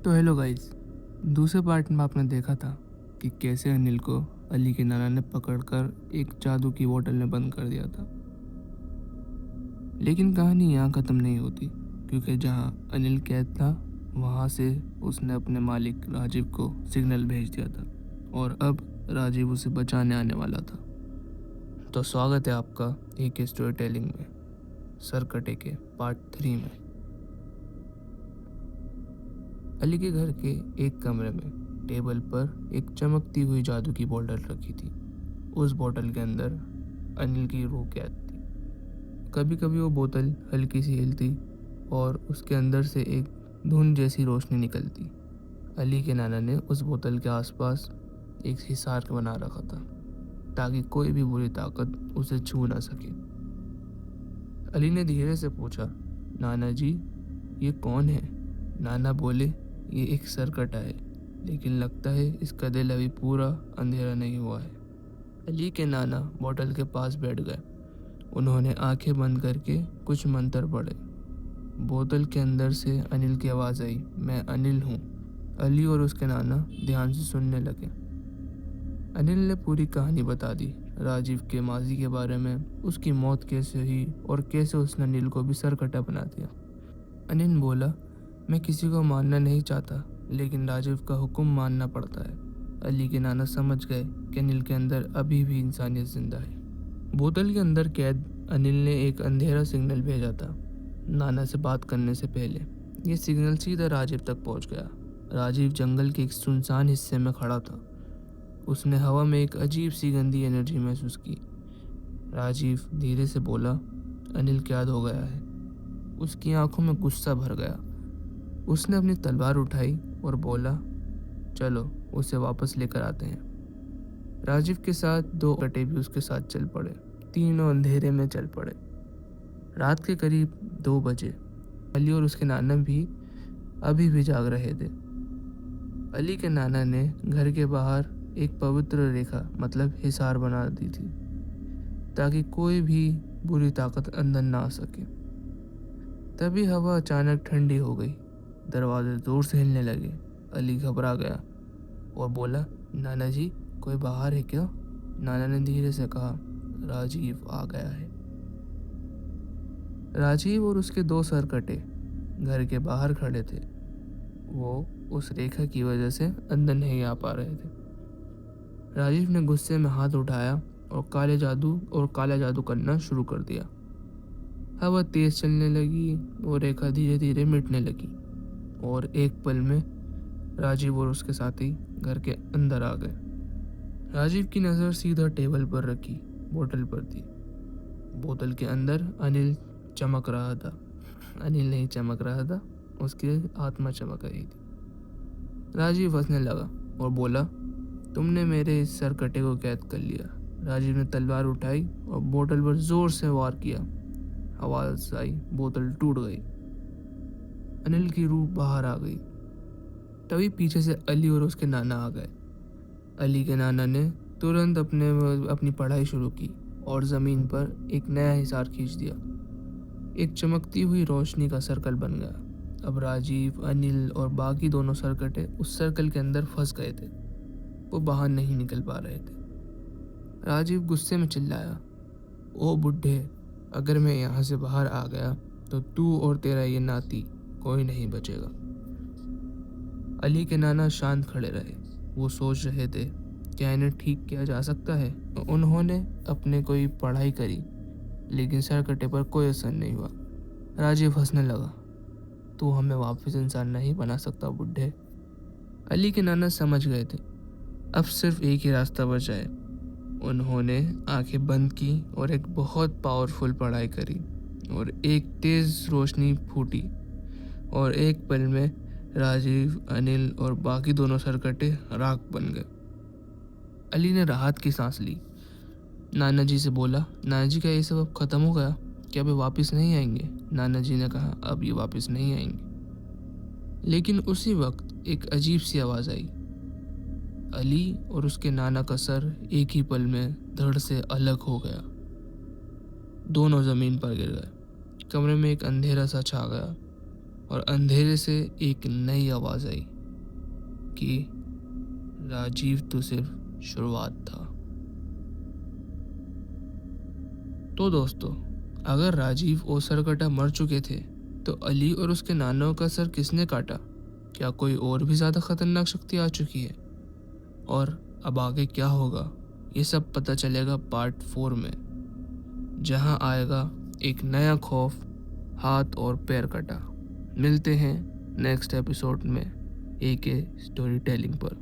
तो hello guys. दूसरे part में आपने देखा था कि कैसे अनिल को अली के नाना ने पकड़कर एक जादू की बोतल में बंद कर दिया था। लेकिन कहानी यहाँ ख़त्म नहीं होती, क्योंकि जहाँ अनिल कैद था वहाँ से उसने अपने मालिक राजीव को सिग्नल भेज दिया था और अब राजीव उसे बचाने आने वाला था। तो स्वागत है आपका एक स्टोरी टेलिंग में, सरकटे के पार्ट 3 में। अली के घर के एक कमरे में टेबल पर एक चमकती हुई जादू की बोतल रखी थी। उस बोतल के अंदर अनिल की रूह कैद थी। कभी कभी वो बोतल हल्की सी हिलती और उसके अंदर से एक धुंध जैसी रोशनी निकलती। अली के नाना ने उस बोतल के आसपास एक हिसार बना रखा था ताकि कोई भी बुरी ताकत उसे छू ना सके। अली ने धीरे से पूछा, नाना जी, ये कौन है? नाना बोले, ये एक सरकटा है, लेकिन लगता है इसका दिल अभी पूरा अंधेरा नहीं हुआ है। अली के नाना बोतल के पास बैठ गए। उन्होंने आंखें बंद करके कुछ मंत्र पढ़े। बोतल के अंदर से अनिल की आवाज़ आई, मैं अनिल हूँ। अली और उसके नाना ध्यान से सुनने लगे। अनिल ने पूरी कहानी बता दी, राजीव के माजी के बारे में, उसकी मौत कैसे हुई और कैसे उसने अनिल को भी सरकटा बना दिया। अनिल बोला, मैं किसी को मारना नहीं चाहता, लेकिन राजीव का हुक्म मानना पड़ता है। अली के नाना समझ गए कि अनिल के अंदर अभी भी इंसानियत जिंदा है। बोतल के अंदर कैद अनिल ने एक अंधेरा सिग्नल भेजा था नाना से बात करने से पहले। ये सिग्नल सीधा राजीव तक पहुंच गया। राजीव जंगल के एक सुनसान हिस्से में खड़ा था। उसने हवा में एक अजीब सी गंदी एनर्जी महसूस की। राजीव धीरे से बोला, अनिल कैद हो गया है। उसकी आंखों में गुस्सा भर गया। उसने अपनी तलवार उठाई और बोला, चलो उसे वापस लेकर आते हैं। राजीव के साथ दो कटे भी उसके साथ चल पड़े। तीनों अंधेरे में चल पड़े। रात के करीब 2 बजे अली और उसके नाना भी अभी भी जाग रहे थे। अली के नाना ने घर के बाहर एक पवित्र रेखा मतलब हिसार बना दी थी ताकि कोई भी बुरी ताकत अंदर ना आ सके। तभी हवा अचानक ठंडी हो गई। दरवाजे जोर से हिलने लगे। अली घबरा गया और बोला, नाना जी, कोई बाहर है क्या? नाना ने धीरे से कहा, राजीव आ गया है। राजीव और उसके 2 सरकटे घर के बाहर खड़े थे। वो उस रेखा की वजह से अंदर नहीं आ पा रहे थे। राजीव ने गुस्से में हाथ उठाया और काला जादू करना शुरू कर दिया। हवा तेज चलने लगी। वो रेखा धीरे धीरे मिटने लगी और एक पल में राजीव और उसके साथी घर के अंदर आ गए। राजीव की नज़र सीधा टेबल पर रखी बोतल पर थी। बोतल के अंदर अनिल चमक रहा था। अनिल नहीं चमक रहा था, उसकी आत्मा चमक रही थी। राजीव हंसने लगा और बोला, तुमने मेरे इस सरकटे को कैद कर लिया। राजीव ने तलवार उठाई और बोतल पर जोर से वार किया। आवाज आई, बोतल टूट गई। अनिल की रूह बाहर आ गई। तभी पीछे से अली और उसके नाना आ गए। अली के नाना ने तुरंत अपनी पढ़ाई शुरू की और ज़मीन पर एक नया हिसार खींच दिया। एक चमकती हुई रोशनी का सर्कल बन गया। अब राजीव, अनिल और बाकी दोनों सरकटे उस सर्कल के अंदर फंस गए थे। वो बाहर नहीं निकल पा रहे थे। राजीव गुस्से में चिल्लाया, ओ बुड्ढे, अगर मैं यहाँ से बाहर आ गया तो तू और तेरा ये नाती कोई नहीं बचेगा। अली के नाना शांत खड़े रहे। वो सोच रहे थे, क्या इन्हें ठीक किया जा सकता है? उन्होंने अपने कोई पढ़ाई करी, लेकिन सरकटे पर कोई असर नहीं हुआ। राजीव हंसने लगा, तू हमें वापस इंसान नहीं बना सकता बुड्ढे। अली के नाना समझ गए थे, अब सिर्फ एक ही रास्ता बचा है। उन्होंने आंखें बंद की और एक बहुत पावरफुल पढ़ाई करी और एक तेज रोशनी फूटी और एक पल में राजीव, अनिल और बाकी दोनों सरकटे राख बन गए। अली ने राहत की सांस ली। नाना जी से बोला, नाना जी, क्या ये सब अब खत्म हो गया? क्या वे वापस नहीं आएंगे? नाना जी ने कहा, अब ये वापस नहीं आएंगे। लेकिन उसी वक्त एक अजीब सी आवाज़ आई। अली और उसके नाना का सर एक ही पल में धड़ से अलग हो गया। दोनों ज़मीन पर गिर गए। कमरे में एक अंधेरा सा छा गया और अंधेरे से एक नई आवाज़ आई, कि राजीव तो सिर्फ शुरुआत था। तो दोस्तों, अगर राजीव और सरकटा मर चुके थे तो अली और उसके नानों का सर किसने काटा? क्या कोई और भी ज़्यादा खतरनाक शक्ति आ चुकी है? और अब आगे क्या होगा, ये सब पता चलेगा पार्ट 4 में, जहां आएगा एक नया खौफ, हाथ और पैर कटा। मिलते हैं नेक्स्ट एपिसोड में AK स्टोरी टेलिंग पर।